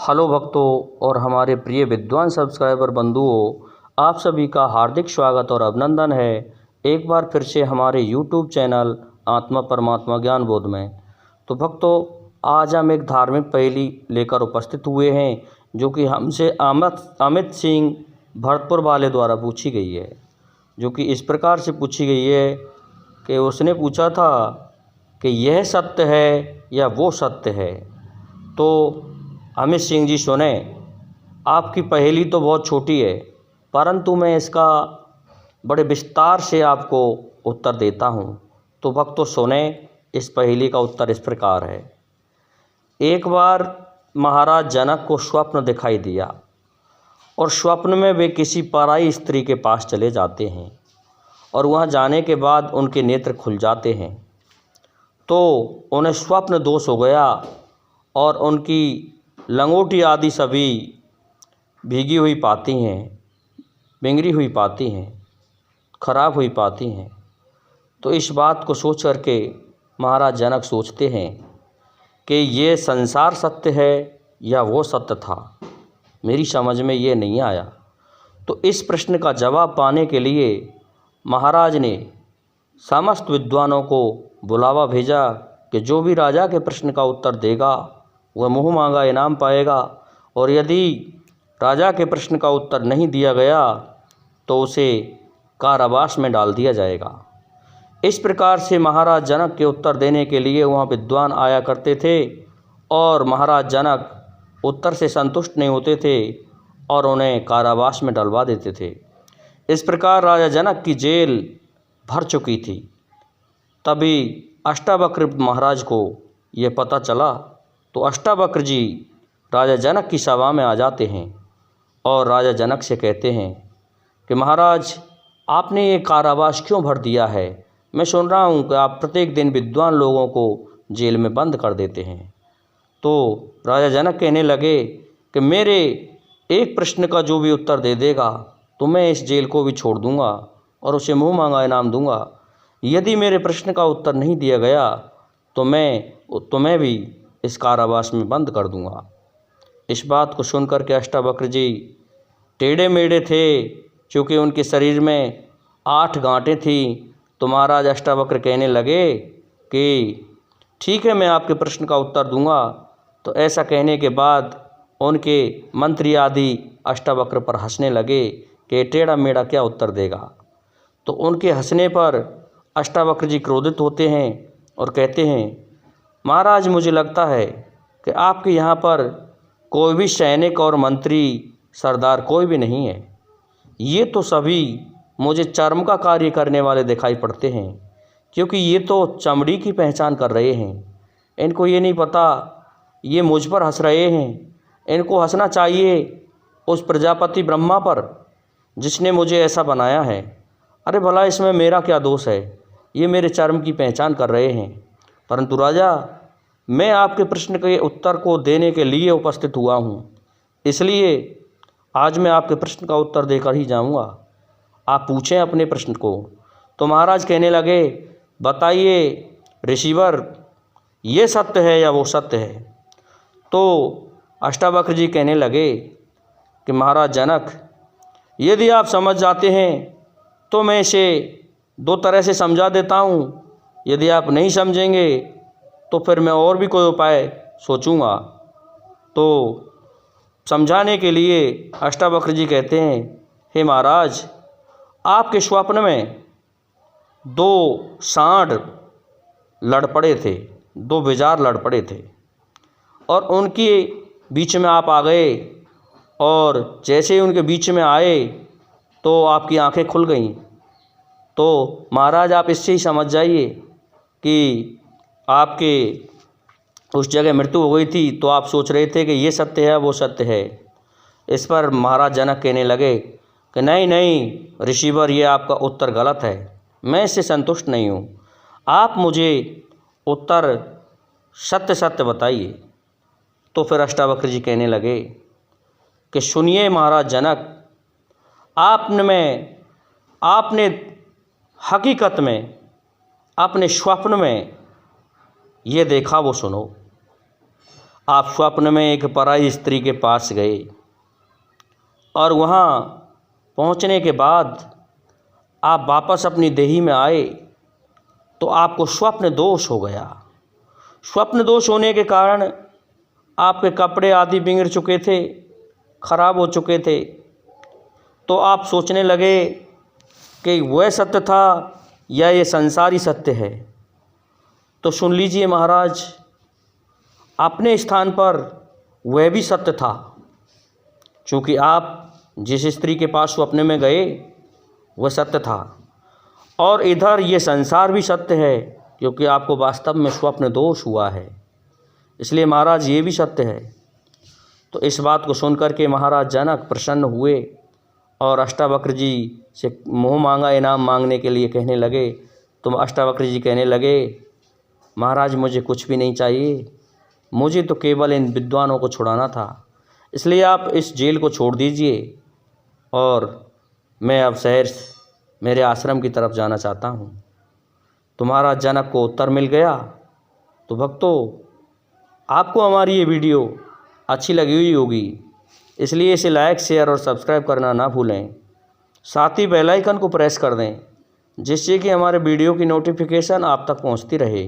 Hello भक्तों और हमारे प्रिय विद्वान सब्सक्राइबर बंधुओं, आप सभी का हार्दिक स्वागत और अभिनंदन है एक बार फिर से हमारे यूट्यूब चैनल आत्मा परमात्मा ज्ञान बोध में। तो भक्तों, आज हम एक धार्मिक पहेली लेकर उपस्थित हुए हैं जो कि हमसे अमित सिंह भरतपुर वाले द्वारा पूछी गई है, जो कि इस प्रकार से पूछी गई है कि उसने पूछा था कि यह सत्य है या वो सत्य है। तो अमित सिंह जी सुने, आपकी पहेली तो बहुत छोटी है, परंतु मैं इसका बड़े विस्तार से आपको उत्तर देता हूँ। तो भक्तों सुने, इस पहेली का उत्तर इस प्रकार है। एक बार महाराज जनक को स्वप्न दिखाई दिया और स्वप्न में वे किसी पराई स्त्री के पास चले जाते हैं और वहाँ जाने के बाद उनके नेत्र खुल जाते हैं। तो उन्हें स्वप्न दोष हो गया और उनकी लंगोटी आदि सभी भीगी हुई पाती हैं, बिंगरी हुई पाती हैं, खराब हुई पाती हैं। तो इस बात को सोच करके महाराज जनक सोचते हैं कि ये संसार सत्य है या वो सत्य था, मेरी समझ में ये नहीं आया। तो इस प्रश्न का जवाब पाने के लिए महाराज ने समस्त विद्वानों को बुलावा भेजा कि जो भी राजा के प्रश्न का उत्तर देगा वह मुँह मांगा इनाम पाएगा, और यदि राजा के प्रश्न का उत्तर नहीं दिया गया तो उसे कारावास में डाल दिया जाएगा। इस प्रकार से महाराज जनक के उत्तर देने के लिए वहाँ विद्वान आया करते थे और महाराज जनक उत्तर से संतुष्ट नहीं होते थे और उन्हें कारावास में डलवा देते थे। इस प्रकार राजा जनक की जेल भर चुकी थी। तभी अष्टावक्र महाराज को यह पता चला, तो अष्टावक्र जी राजा जनक की सभा में आ जाते हैं और राजा जनक से कहते हैं कि महाराज, आपने ये कारावास क्यों भर दिया है? मैं सुन रहा हूँ कि आप प्रत्येक दिन विद्वान लोगों को जेल में बंद कर देते हैं। तो राजा जनक कहने लगे कि मेरे एक प्रश्न का जो भी उत्तर दे देगा तो मैं इस जेल को भी छोड़ दूँगा और उसे मुँह मांगा इनाम दूँगा। यदि मेरे प्रश्न का उत्तर नहीं दिया गया तो मैं तुम्हें भी इस कारावास में बंद कर दूँगा। इस बात को सुनकर के अष्टावक्र जी टेढ़े मेढ़े थे, क्योंकि उनके शरीर में 8 गांठें थीं। तो महाराज अष्टावक्र कहने लगे कि ठीक है, मैं आपके प्रश्न का उत्तर दूंगा। तो ऐसा कहने के बाद उनके मंत्री आदि अष्टावक्र पर हंसने लगे कि टेढ़ा मेढ़ा क्या उत्तर देगा। तो उनके हंसने पर अष्टावक्र जी क्रोधित होते हैं और कहते हैं, महाराज, मुझे लगता है कि आपके यहाँ पर कोई भी सैनिक और मंत्री सरदार कोई भी नहीं है। ये तो सभी मुझे चर्म का कार्य करने वाले दिखाई पड़ते हैं, क्योंकि ये तो चमड़ी की पहचान कर रहे हैं। इनको ये नहीं पता ये मुझ पर हंस रहे हैं। इनको हंसना चाहिए उस प्रजापति ब्रह्मा पर जिसने मुझे ऐसा बनाया है। अरे भला इसमें मेरा क्या दोष है? ये मेरे चर्म की पहचान कर रहे हैं। परंतु राजा, मैं आपके प्रश्न के उत्तर को देने के लिए उपस्थित हुआ हूँ, इसलिए आज मैं आपके प्रश्न का उत्तर देकर ही जाऊँगा। आप पूछें अपने प्रश्न को। तो महाराज कहने लगे, बताइए ऋषिवर, ये सत्य है या वो सत्य है? तो अष्टावक्र जी कहने लगे कि महाराज जनक, यदि आप समझ जाते हैं तो मैं इसे 2 तरह से समझा देता हूँ। यदि आप नहीं समझेंगे तो फिर मैं और भी कोई उपाय सोचूंगा। तो समझाने के लिए अष्टावक्र जी कहते हैं, हे महाराज, आपके स्वप्न में 2 सांड लड़ पड़े थे, 2 विजार लड़ पड़े थे और उनके बीच में आप आ गए, और जैसे ही उनके बीच में आए तो आपकी आंखें खुल गईं। तो महाराज, आप इससे ही समझ जाइए कि आपके उस जगह मृत्यु हो गई थी। तो आप सोच रहे थे कि ये सत्य है वो सत्य है। इस पर महाराज जनक कहने लगे कि नहीं नहीं ऋषिवर, ये आपका उत्तर गलत है, मैं इससे संतुष्ट नहीं हूँ। आप मुझे उत्तर सत्य सत्य बताइए। तो फिर अष्टावक्र जी कहने लगे कि सुनिए महाराज जनक, आपने हकीकत में अपने स्वप्न में ये देखा वो सुनो। आप स्वप्न में एक पराई स्त्री के पास गए और वहाँ पहुँचने के बाद आप वापस अपनी देही में आए तो आपको स्वप्न दोष हो गया। स्वप्न दोष होने के कारण आपके कपड़े आदि बिगड़ चुके थे, खराब हो चुके थे। तो आप सोचने लगे कि वह सत्य था या ये संसारी सत्य है। तो सुन लीजिए महाराज, अपने स्थान पर वह भी सत्य था। चूँकि आप जिस स्त्री के पास स्वप्न में गए वह सत्य था, और इधर ये संसार भी सत्य है, क्योंकि आपको वास्तव में स्वप्न दोष हुआ है। इसलिए महाराज ये भी सत्य है। तो इस बात को सुनकर के महाराज जनक प्रसन्न हुए और अष्टावक्र जी से मुँह मांगा इनाम मांगने के लिए कहने लगे। तो अष्टावक्र जी कहने लगे, महाराज मुझे कुछ भी नहीं चाहिए, मुझे तो केवल इन विद्वानों को छुड़ाना था। इसलिए आप इस जेल को छोड़ दीजिए और मैं अब शहर मेरे आश्रम की तरफ जाना चाहता हूँ। तो महाराज जनक को उत्तर मिल गया। तो भक्तों, आपको हमारी ये वीडियो अच्छी लगी हुई होगी, इसलिए इसे लाइक, शेयर और सब्सक्राइब करना ना भूलें। साथ ही बेल आइकन को प्रेस कर दें, जिससे कि हमारे वीडियो की नोटिफिकेशन आप तक पहुंचती रहे।